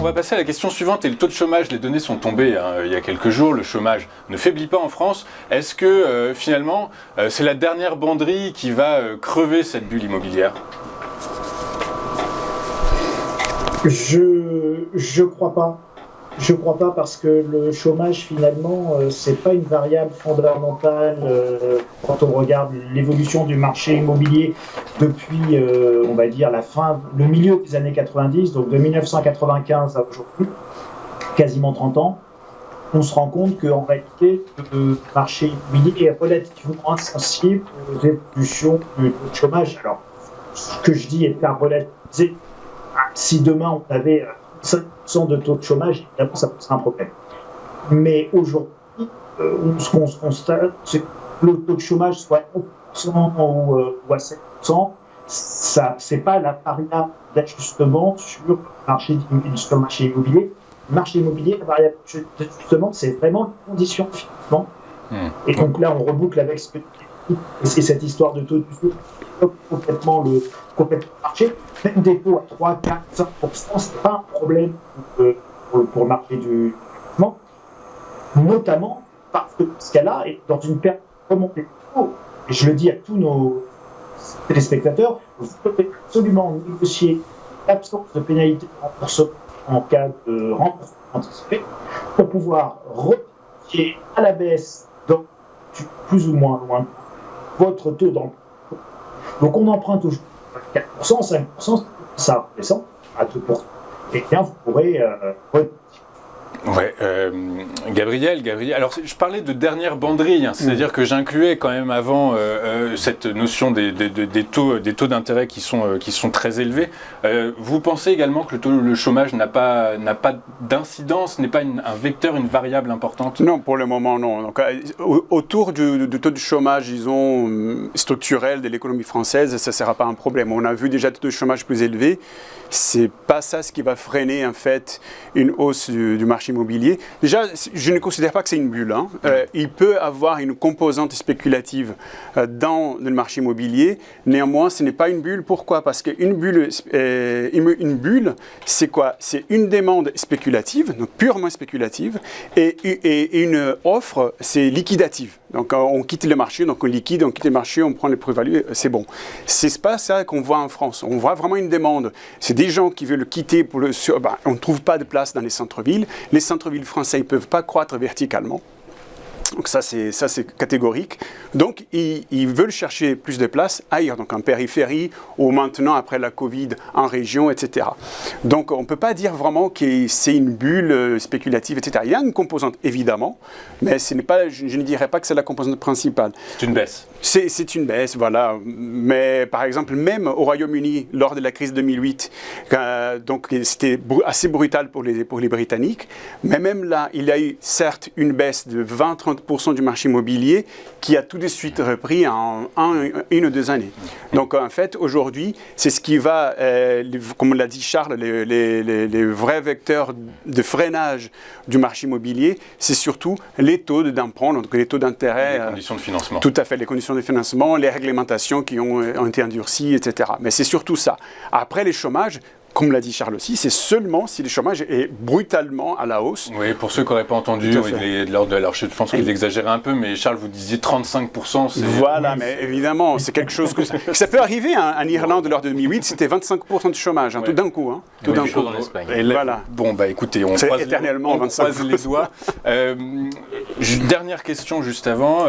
va passer à la question suivante et le taux de chômage, les données sont tombées il y a quelques jours, le chômage ne faiblit pas en France. Est-ce que finalement c'est la dernière banderie qui va crever cette bulle immobilière ? Je crois pas. Je crois pas parce que le chômage finalement c'est pas une variable fondamentale quand on regarde l'évolution du marché immobilier depuis on va dire le milieu des années 90, donc de 1995 à aujourd'hui, quasiment 30 ans, on se rend compte qu'en réalité le marché immobilier est relativement insensible aux évolutions du taux de chômage. Alors ce que je dis est à relativiser. Si demain on avait 5% de taux de chômage, évidemment, ça poserait un problème. Mais aujourd'hui, ce qu'on se constate, c'est que le taux de chômage soit à 1% ou à 7%, c'est pas la variable d'ajustement sur le marché immobilier. Le marché immobilier, la variable d'ajustement, c'est vraiment les conditions de financement. Et donc là, on reboucle avec ce que c'est cette histoire de taux de complètement le marché. Même des taux à 3, 4, 5%, c'est pas un problème pour le marché du logement, notamment parce que ce cas-là est dans une période de remontée de taux. Et je le dis à tous nos téléspectateurs, vous devez absolument négocier l'absence de pénalité de remboursement en cas de remboursement anticipé pour pouvoir replier à la baisse dans plus ou moins loin votre taux d'emprunt. Donc on emprunte toujours 4%, 5%, ça descend à 2%. Et bien vous pourrez Ouais, Gabriel, alors je parlais de dernière banderille, c'est-à-dire que j'incluais quand même avant cette notion des taux d'intérêt qui sont très élevés. Vous pensez également que le chômage n'a pas d'incidence, n'est pas un vecteur, une variable importante ? Non, pour le moment non. Donc, autour du taux de chômage, disons, structurel de l'économie française, ça ne sera pas un problème. On a vu déjà des taux de chômage plus élevés. C'est pas ça ce qui va freiner en fait une hausse du marché immobilier. Déjà, je ne considère pas que c'est une bulle. Il peut avoir une composante spéculative dans le marché immobilier. Néanmoins, ce n'est pas une bulle. Pourquoi ? Parce qu'une bulle, c'est quoi ? C'est une demande spéculative, donc purement spéculative, et une offre, c'est liquidative. Donc on quitte le marché, donc on liquide, on quitte le marché, on prend les plus-values, c'est bon. C'est pas ça qu'on voit en France. On voit vraiment une demande. C'est des gens qui veulent quitter on ne trouve pas de place dans les centres-villes. Les centres-villes français ne peuvent pas croître verticalement. Donc ça c'est catégorique. Donc ils veulent chercher plus de place ailleurs, donc en périphérie ou maintenant après la Covid en région, etc. Donc on ne peut pas dire vraiment que c'est une bulle spéculative, etc. Il y a une composante évidemment, mais je ne dirais pas que c'est la composante principale. C'est une baisse. C'est une baisse, voilà. Mais par exemple, même au Royaume-Uni, lors de la crise 2008, donc c'était assez brutal pour les Britanniques, mais même là, il y a eu certes une baisse de 20-30% du marché immobilier qui a tout de suite repris en une ou 2 années. Donc en fait, aujourd'hui, c'est ce qui va, comme l'a dit Charles, les vrais vecteurs de freinage du marché immobilier, c'est surtout les taux d'emprunt, donc les taux d'intérêt. Les conditions de financement. Tout à fait, les conditions de financement, les réglementations qui ont été endurcies, etc. Mais c'est surtout ça. Après, les chômages, comme l'a dit Charles aussi, c'est seulement si le chômage est brutalement à la hausse. Oui, pour ceux qui n'auraient pas entendu, alors je pense que vous exagérez un peu, mais Charles, vous disiez 35%. Voilà, mais évidemment, c'est quelque chose que ça peut arriver. En Irlande, lors de 2008, c'était 25% de chômage, tout d'un coup. Tout d'un coup. En Espagne. Voilà. Bon, écoutez, on croise les doigts. Dernière question juste avant.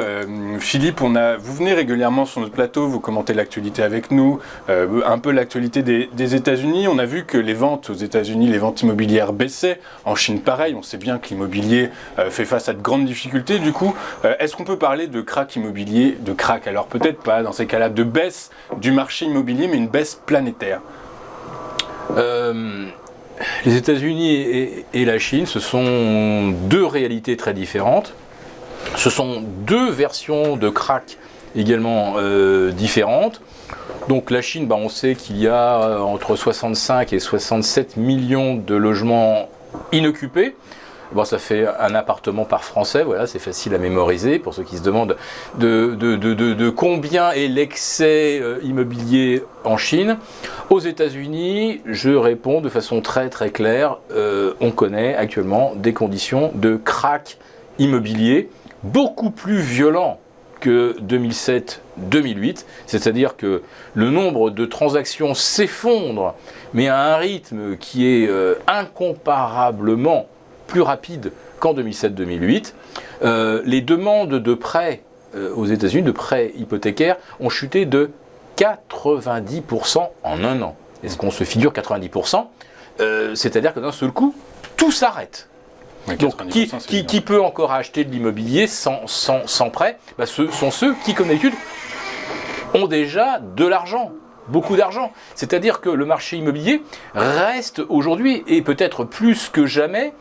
Philippe, vous venez régulièrement sur notre plateau, vous commentez l'actualité avec nous, un peu l'actualité des États-Unis. On a vu que les ventes aux États-Unis, les ventes immobilières baissaient. En Chine, pareil. On sait bien que l'immobilier fait face à de grandes difficultés. Du coup, est-ce qu'on peut parler de krach immobilier, de krach, alors peut-être pas dans ces cas-là, de baisse du marché immobilier, mais une baisse planétaire? Les États-Unis et la Chine, ce sont deux réalités très différentes. Ce sont deux versions de krach également différentes. Donc la Chine, on sait qu'il y a entre 65 et 67 millions de logements inoccupés. Bon, ça fait un appartement par Français, voilà, c'est facile à mémoriser pour ceux qui se demandent de combien est l'excès immobilier en Chine. Aux États-Unis, je réponds de façon très très claire, on connaît actuellement des conditions de krach immobilier beaucoup plus violents que 2007-2008, c'est-à-dire que le nombre de transactions s'effondre, mais à un rythme qui est incomparablement plus rapide qu'en 2007-2008. Les demandes de prêts aux États-Unis, de prêts hypothécaires, ont chuté de 90% en un an. Est-ce qu'on se figure 90%? C'est-à-dire que d'un seul coup, tout s'arrête. Oui, Donc, qui peut encore acheter de l'immobilier sans prêt? Ce sont ceux qui, comme d'habitude, ont déjà de l'argent, beaucoup d'argent. C'est-à-dire que le marché immobilier reste aujourd'hui, et peut-être plus que jamais,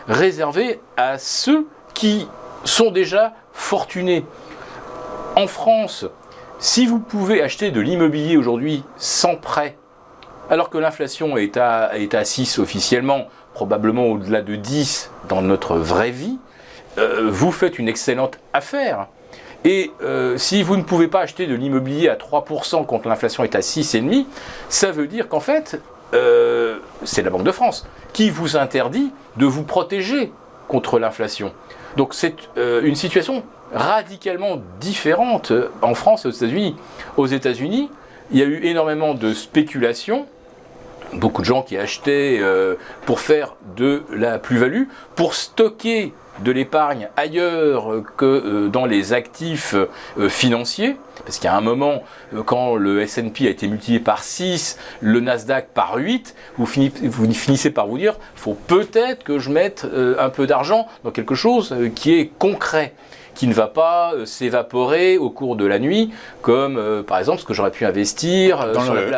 réservé à ceux qui sont déjà fortunés. En France, si vous pouvez acheter de l'immobilier aujourd'hui sans prêt, alors que l'inflation est à 6 officiellement, probablement au-delà de 10 dans notre vraie vie, vous faites une excellente affaire. Et si vous ne pouvez pas acheter de l'immobilier à 3% quand l'inflation est à 6,5%, ça veut dire qu'en fait, c'est la Banque de France qui vous interdit de vous protéger contre l'inflation. Donc c'est une situation radicalement différente en France et aux États-Unis. Aux États-Unis, il y a eu énormément de spéculation. Beaucoup de gens qui achetaient pour faire de la plus-value, pour stocker de l'épargne ailleurs que dans les actifs financiers. Parce qu'il y a un moment, quand le S&P a été multiplié par 6, le Nasdaq par 8, vous finissez par vous dire, il faut peut-être que je mette un peu d'argent dans quelque chose qui est concret, qui ne va pas s'évaporer au cours de la nuit, comme par exemple ce que j'aurais pu investir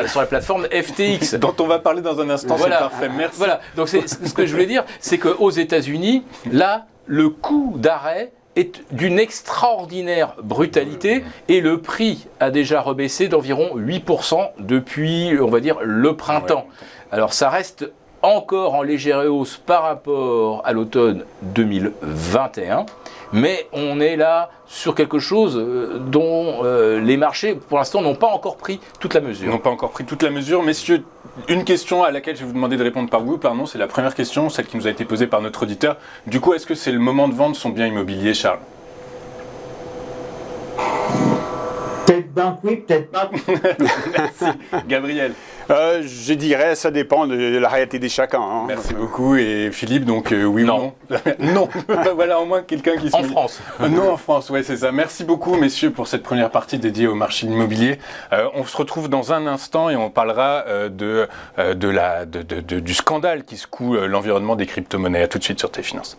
sur la plateforme FTX. Dont on va parler dans un instant, voilà. C'est parfait, merci. Voilà, donc ce que je voulais dire, c'est qu'aux États-Unis, là, le coût d'arrêt est d'une extraordinaire brutalité et le prix a déjà rebaissé d'environ 8% depuis, on va dire, le printemps. Alors ça reste encore en légère hausse par rapport à l'automne 2021, mais on est là sur quelque chose dont les marchés, pour l'instant, n'ont pas encore pris toute la mesure. N'ont pas encore pris toute la mesure. Messieurs, une question à laquelle je vais vous demander de répondre par vous, pardon, c'est la première question, celle qui nous a été posée par notre auditeur. Du coup, est-ce que c'est le moment de vendre son bien immobilier, Charles? Peut-être d'un oui, peut-être pas. Merci. Gabriel. Je dirais, ça dépend de la réalité de chacun. Hein. Merci beaucoup. Et Philippe, donc oui non. ou non? Non. Voilà au moins quelqu'un qui se... En France. Non, en France, ouais, c'est ça. Merci beaucoup, messieurs, pour cette première partie dédiée au marché immobilier. On se retrouve dans un instant et on parlera du scandale qui secoue l'environnement des crypto-monnaies. À tout de suite sur TFinance.